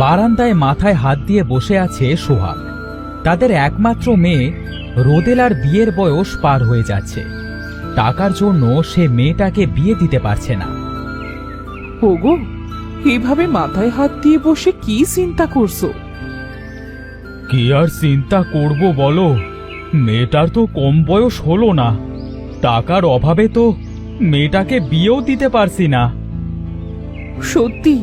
বারান্দায় মাথায় হাত দিয়ে বসে আছে সোহাগ। তাদের একমাত্র মেয়ে রোদেলার বিয়ের বয়স পার হয়ে যাচ্ছে। টাকার জন্য সে মেয়েটাকে বিয়ে দিতে পারছে না। ওগো, এভাবে মাথায় হাত দিয়ে বসে কি চিন্তা করছো? কি আর চিন্তা করব বলো, মেয়েটার তো কম বয়স হলো না। টাকার অভাবে তো মেয়েটাকে বিয়েও দিতে পারছি না। সত্যি,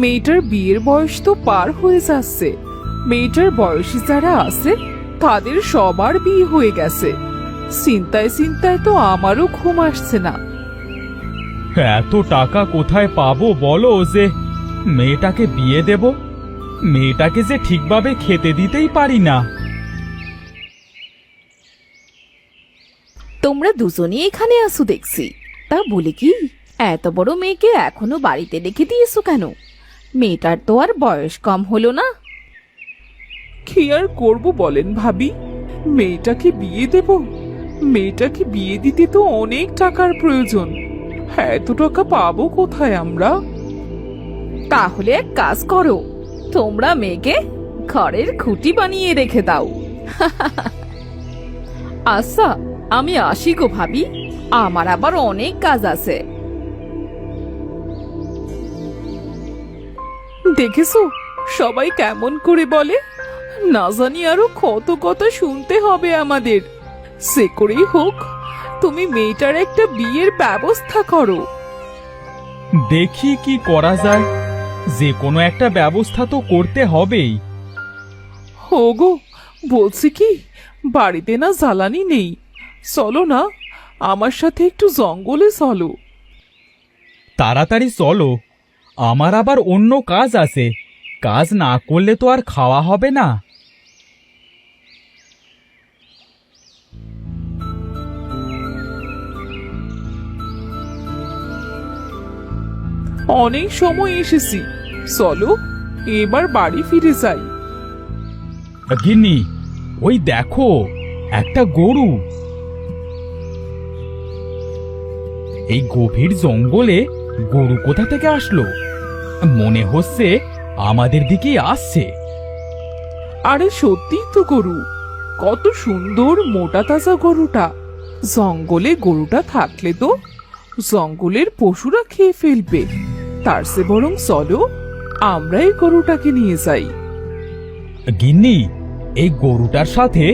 মেয়েটার বিয়ের বয়স তো পার হয়ে যাচ্ছে। মেয়েটার বয়সী যারা আছে তাদের সবার বিয়ে হয়ে গেছে। চিন্তায় চিন্তায় তো আমারও ঘুম আসছে না। এত টাকা কোথায় পাবো বলো যে মেয়েটাকে বিয়ে দেব? মেয়েটাকে যে ঠিকভাবে খেতে দিতেই পারি না। তোমরা দুজনেই এখানে আসো দেখছি। তা বলে কি, এত বড় মেয়েকে এখনো বাড়িতে রেখে দিয়েছো কেন? মেয়েটার তো আর বয়স কম হলো না। কি আর করবো বলেন ভাবি, মেয়েটাকে বিয়ে দেব? মেয়েটাকে বিয়ে দিতে তো অনেক টাকার প্রয়োজন। এত টাকা পাবো কোথায় আমরা? তাহলে এক কাজ করো, তোমরা মেয়েকে ঘরের খুঁটি বানিয়ে রেখে দাও। আচ্ছা, আমি আসি গো ভাবি, আমার আবার অনেক কাজ আছে। দেখেছো সবাই কেমন করে বলে? না জানি আরো কত কথা শুনতে হবে আমাদের। সে করেই হোক, তুমি মেয়েটার একটা বিয়ের ব্যবস্থা করো। দেখি কি করা যায়, যে কোনো একটা ব্যবস্থা তো করতে হবেই। ওগো, বলছি কি, বাড়িতে না জ্বালানি নেই। চলো না, আমার সাথে একটু জঙ্গলে চলো। তাড়াতাড়ি চলো, আমার আবার অন্য কাজ আছে। কাজ না করলে তো আর খাওয়া হবে না। অনেক সময় এসেছি, চলো এবার বাড়ি ফিরে যাই। গিন্নি, ওই দেখো একটা গরু। এই গভীর জঙ্গলে গরু কোথা থেকে আসলো? মনে হচ্ছে আমাদের দিকেই আসছে। আরে সত্যি তো গরু, কত সুন্দর মোটা তাজা গরুটা। জঙ্গলে গরুটা থাকলে তো জঙ্গলের পশুরা খেয়ে ফেলবে। তার চেয়ে বরং চলো আমরা এই গরুটাকে নিয়ে যাই। গিন্নি, এই গরুটার সাথে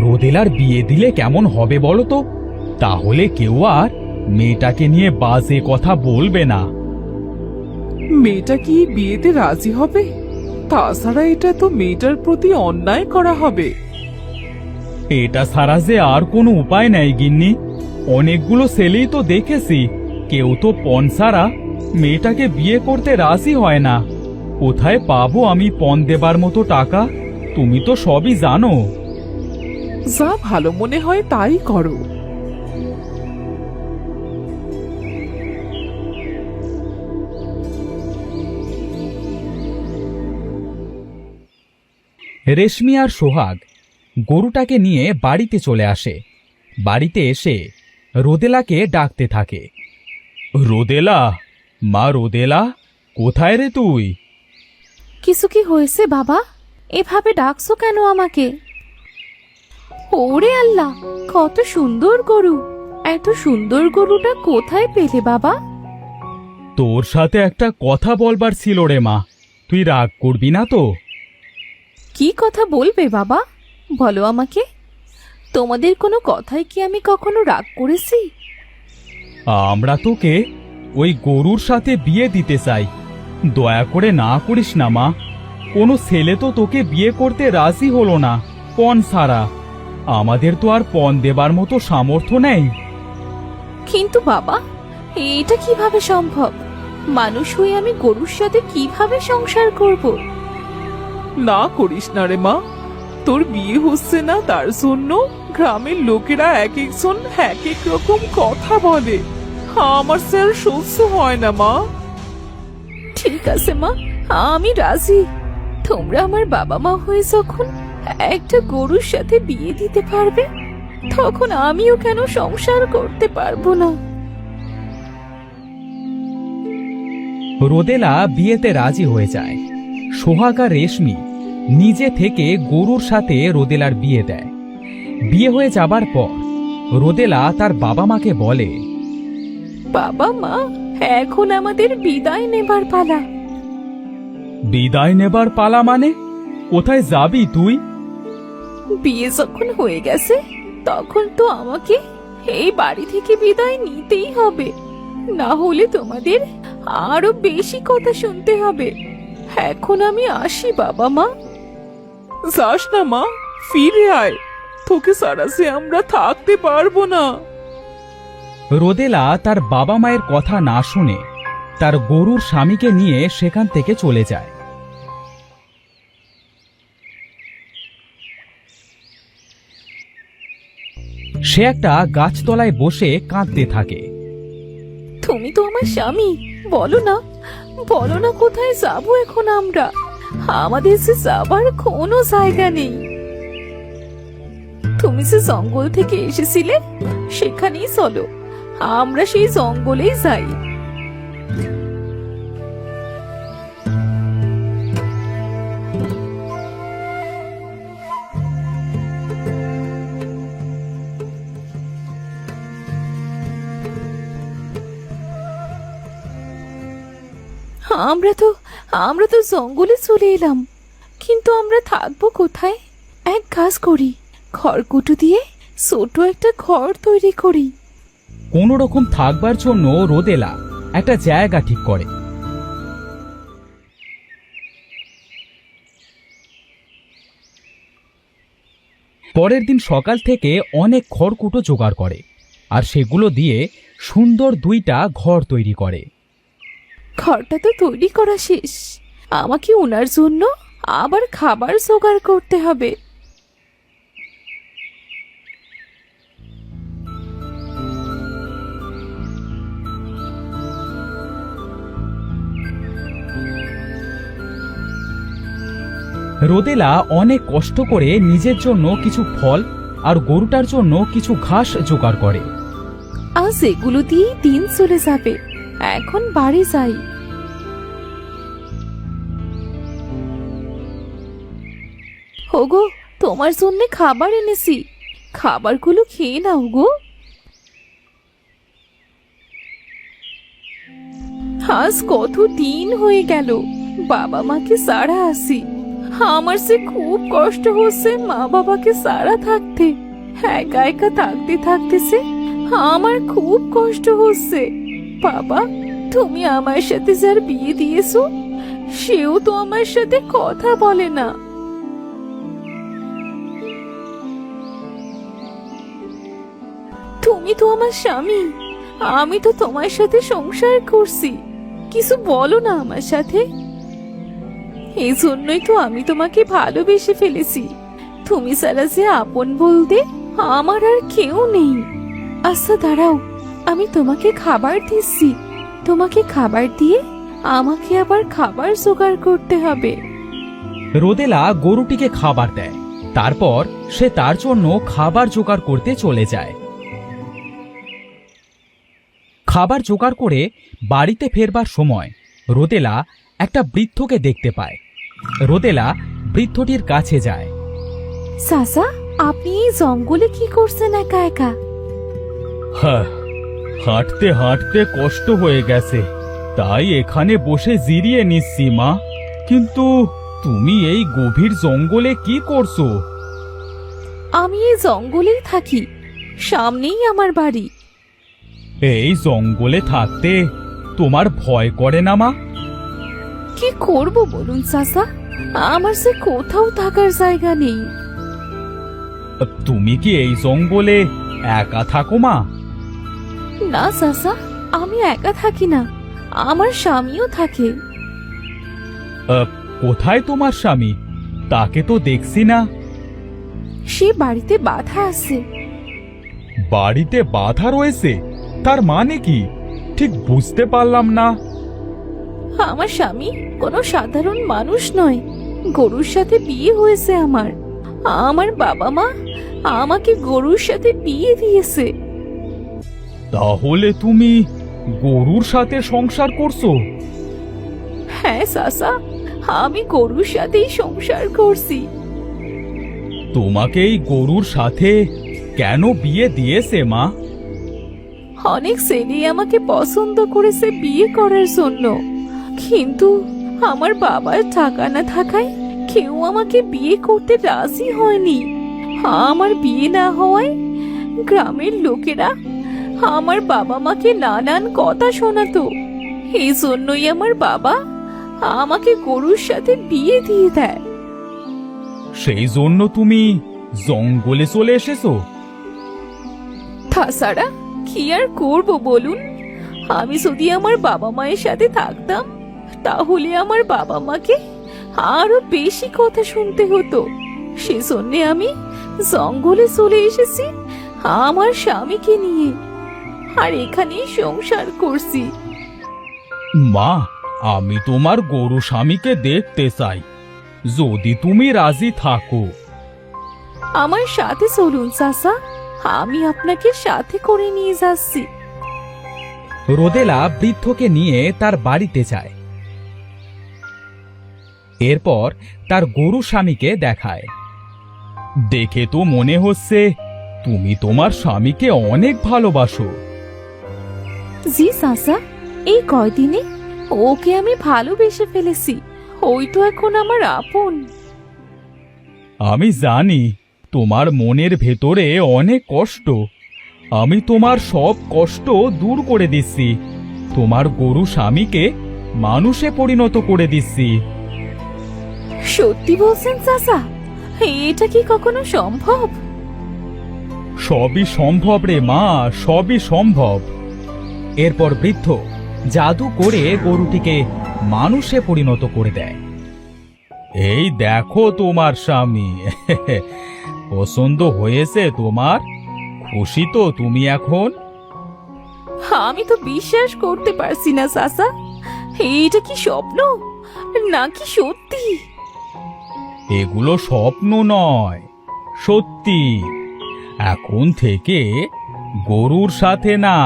রোদেলার বিয়ে দিলে কেমন হবে বলো তো? তাহলে কেউ আর মেয়েটাকে নিয়ে বাজে কথা বলবে না। মেয়েটা কি বিয়েতে রাজি হবে? তাছাড়া এটা তো মেয়েটার প্রতি অন্যায় করা হবে। এটা ছাড়া যে আর কোনো উপায় নাই গিন্নি। অনেকগুলো ছেলেই তো দেখেছি, কেউ তো পণ ছাড়া মেয়েটাকে বিয়ে করতে রাজি হয় না। কোথায় পাবো আমি পণ দেবার মতো টাকা? তুমি তো সবই জানো। যা ভালো মনে হয় তাই করো। রেশমি আর সোহাগ গরুটাকে নিয়ে বাড়িতে চলে আসে। বাড়িতে এসে রোদেলাকে ডাকতে থাকে। রোদেলা, মা রোদেলা, কোথায় রে তুই? কিছু কি হয়েছে বাবা? এভাবে ডাকছো কেন আমাকে? ওরে আল্লাহ, কত সুন্দর গরু! এত সুন্দর গরুটা কোথায় পেলে বাবা? তোর সাথে একটা কথা বলবার ছিল রে মা, তুই রাগ করবি না তো? কি কথা বলবে বাবা, বলো আমাকে। তোমাদের কোনো কথায় কি আমি কখনো রাগ করেছি? আমরা তোকে ওই গরুর সাথে বিয়ে দিতে চাই। দয়া করে না করিস না মা। কোনো ছেলে তো তোকে বিয়ে করতে রাজি হলো না পণ ছাড়া। আমাদের তো আর পণ দেবার মতো সামর্থ্য নেই। কিন্তু বাবা, এটা কিভাবে সম্ভব? মানুষ হয়ে আমি গরুর সাথে কিভাবে সংসার করব? না করিস না রে মা, তোর বিয়ে হচ্ছে না তার জন্য গ্রামের লোকেরা এক একজন এক এক রকম কথা বলে। আমার স্যার সহ্য হয় না মা। ঠিক আছে মা, আমি রাজি। তোমরা আমার বাবা মা হয়ে যখন একটা গরুর সাথে বিয়ে দিতে পারবে, তখন আমিও কেন সংসার করতে পারবো না? রোদেলা বিয়েতে রাজি হয়ে যায়। সোহাগ আর রেশমি নিজে থেকে গরুর সাথে রোদেলার বিয়ে দেয়। বিয়ে হয়ে যাবার পর রোদেলা তার বাবা মাকে বলে, বাবা মা, এখন আমাদের বিদায় নেবার পালা। বিদায় নেবার পালা মানে? কোথায় যাবি তুই? বিয়ে যখন হয়ে গেছে তখন তো আমাকে এই বাড়ি থেকে বিদায় নিতেই হবে, না হলে তোমাদের আরো বেশি কথা শুনতে হবে। এখন আমি আসি বাবা মা। যাস না মা, ফিরে আয়, তোকে ছাড়া যে আমরা থাকতে পারবো না। রোদেলা তার বাবা মায়ের কথা না শুনে তার গরুর স্বামীকে নিয়ে সেখান থেকে চলে যায়। সে একটা গাছতলায় বসে কাঁদতে থাকে। তুমি তো আমার স্বামী, বলো না, বলো না কোথায় যাবো এখন আমরা? আমাদের যে যাবার কোনো জায়গা নেই। তুমি যে জঙ্গল থেকে এসেছিলে সেখানেই চলো, আমরা সেই জঙ্গলেই যাই। আমরা তো জঙ্গলে চলে এলাম, কিন্তু আমরা থাকবো কোথায়? এক কাজ করি, খড়কুটো দিয়ে ছোট একটা ঘর তৈরি করি। কোন রকম থাকবার জন্য রোদেলা একটা জায়গা ঠিক করে। পরের দিন সকাল থেকে অনেক খড়কুটো জোগাড় করে আর সেগুলো দিয়ে সুন্দর দুইটা ঘর তৈরি করে। ঘরটা তো তৈরি করা শেষ, আমাকে ওনার জন্য আবার খাবার জোগাড় করতে হবে। রোদেলা অনেক কষ্ট করে নিজের জন্য কিছু ফল আর গরুটার জন্য কিছু ঘাস জোগাড় করে। আজ এগুলো দিয়ে দিন চলে যাবে, এখন বাড়ি যাই। ওগো, তোমার জন্য খাবার এনেছি, খাবারগুলো খেয়ে নাও গো। আজ কত দিন হয়ে গেল বাবা মাকে ছাড়া আসি। আমার সে খুব কষ্ট হচ্ছে মা বাবাকে ছাড়া থাকতে। একা একা থাকতে থাকতেছে আমার খুব কষ্ট হচ্ছে। বাবা, তুমি আমার সাথে যার বিয়ে দিয়েছো সেও তো আমার সাথে কথা বলে না। তুমি তো আমার স্বামী, আমি তো তোমার সাথে সংসার করছি, কিছু বলো না আমার সাথে। এই জন্যই তো আমি তোমাকে ভালোবেসে ফেলেছি। তুমি ছাড়া যে আপন বলতে আমার আর কেউ নেই। আচ্ছা দাঁড়াও, আমি তোমাকে খাবার দিচ্ছি, তোমাকে খাবার দিয়ে আমাকে আবার খাবার জোগাড় করতে হবে। রোদেলা গরুটিকে খাবার দেয়, তারপর সে তার জন্য খাবার জোগাড় করতে চলে যায়। খাবার জোগাড় করে বাড়িতে ফেরবার সময় রোদেলা একটা বৃদ্ধকে দেখতে পায়। রোদেলা বৃদ্ধটির কাছে যায়। চাচা, আপনি এই জঙ্গলে কি করছেন একা একা? হাঁটতে হাঁটতে কষ্ট হয়ে গেছে, তাই এখানে বসে জিরিয়ে নিচ্ছি মা। কিন্তু তুমি এই গভীর জঙ্গলে কি করছো? আমি এই জঙ্গলেই থাকি, সামনেই আমার বাড়ি। এই জঙ্গলে থাকতে তোমার ভয় করে না মা? কি করব বলুন চাচা, আমার সে কোথাও থাকার জায়গা নেই। তুমি কি এই জঙ্গলে একা থাকো মা? না চাচা, আমি একা থাকি না, আমার স্বামীও থাকে। কোথায় তোমার স্বামী? তাকে তো দেখছি না। সে বাড়িতে বাধা আছে। বাড়িতে বাধা রয়েছে? তার মানে কি? ঠিক বুঝতে পারলাম না। আমার স্বামী কোনো সাধারণ মানুষ নয়, গরুর সাথে বিয়ে হয়েছে আমার। আমার বাবা মা আমাকে গরুর সাথে বিয়ে দিয়েছে। তাহলে তুমি গরুর সাথে সংসার করছো? হ্যাঁ চাচা, আমি গরুর সাথেই সংসার করছি। তোমাকে এই গরুর সাথে কেন বিয়ে দিয়েছে মা? অনেক ছেলে আমাকে পছন্দ করেছে বিয়ে করার জন্য, কিন্তু আমার বাবার টাকা না থাকায় কেউ আমাকে বিয়ে করতে রাজি হয়নি। আমার বিয়ে না হওয়ায় গ্রামের লোকেরা আমার বাবা মাকে নানান কথা শোনাতো। এই জন্যই আমার বাবা আমাকে গরুর সাথে বিয়ে দিয়ে দেয়। সেই জন্য তুমি জঙ্গলে চলে এসেছো? তাছাড়া কি আর করব বলুন? আমি যদি আমার বাবা মায়ের সাথে থাকতাম তাহলে আমার বাবা মাকে আরো বেশি কথা শুনতে হতো। সেজন্যে আমি জঙ্গলে চলে এসেছি আমার স্বামীকে নিয়ে, আর এখানেই সংসার করছি। মা, আমি তোমার গরু স্বামীকে দেখতে চাই, যদি তুমি রাজি থাকো। আমার সাথে চলুন চাচা, আমি আপনাকে সাথে করে নিয়ে যাচ্ছি। রোদেলা বৃদ্ধকে নিয়ে তার বাড়িতে যায়। এরপর তার গরু স্বামীকে দেখায়। দেখে তো মনে হচ্ছে তুমি তোমার স্বামীকে অনেক ভালোবাসো। জি চাচা, এই কয়দিনে ওকে আমি ভালোবেসে ফেলেছি। ওই তো এখন আমার আপন। আমি জানি তোমার মনের ভেতরে অনেক কষ্ট। আমি তোমার সব কষ্ট দূর করে দিচ্ছি। তোমার গরু স্বামীকে মানুষে পরিণত করে দিচ্ছি। সত্যি বলছেন চাচা? এটা কি কখনো সম্ভব? সবই সম্ভব রে মা, সবই সম্ভব। এরপর বৃদ্ধ জাদু করে গরুটিকে মানুষে পরিণত করে দেয়। এই দেখো তোমার স্বামী। পছন্দ হয়েছে তোমার? খুশি তো তুমি এখন? আমি তো বিশ্বাস করতে পারছি না চাচা। এটা কি স্বপ্ন নাকি সত্যি? এগুলো স্বপ্ন নয়, সত্যি। এখন থেকে গরুর সাথে না,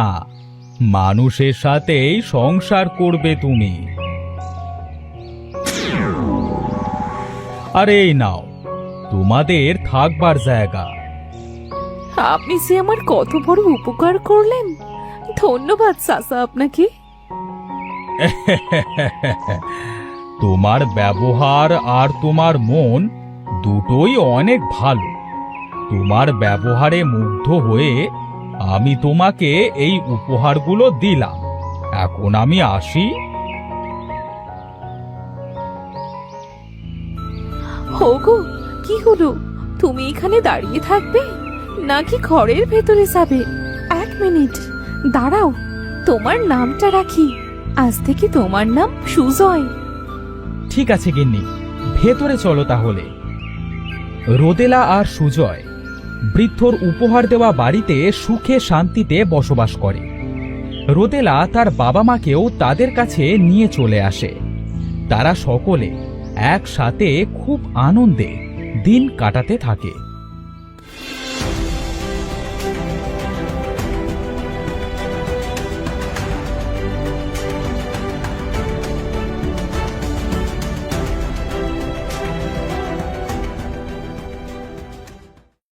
মানুষের সাথেই সংসার করবে তুমি। আরে এই নাও তোমাদের থাকবার জায়গা। আপনি যে আমার কত বড় উপকার করলেন, ধন্যবাদ চাচা আপনাকে। তোমার ব্যবহার আর তোমার মন দুটোই অনেক ভালো। তোমার ব্যবহারে মুগ্ধ হয়ে আমি তোমাকে এই উপহারগুলো দিলাম। এখন আমি আসি। হোগো, কি হলো? তুমি এখানে দাঁড়িয়ে থাকবে নাকি ঘরের ভেতরে যাবে? এক মিনিট দাঁড়াও, তোমার নামটা রাখি। আজ থেকে তোমার নাম সুজয়। ঠিক আছে গিন্নি, ভেতরে চলো তাহলে। রোদেলা আর সুজয় বৃদ্ধর উপহার দেওয়া বাড়িতে সুখে শান্তিতে বসবাস করে। রোদেলা তার বাবা মাকেও তাদের কাছে নিয়ে চলে আসে। তারা সকলে একসাথে খুব আনন্দে দিন কাটাতে থাকে।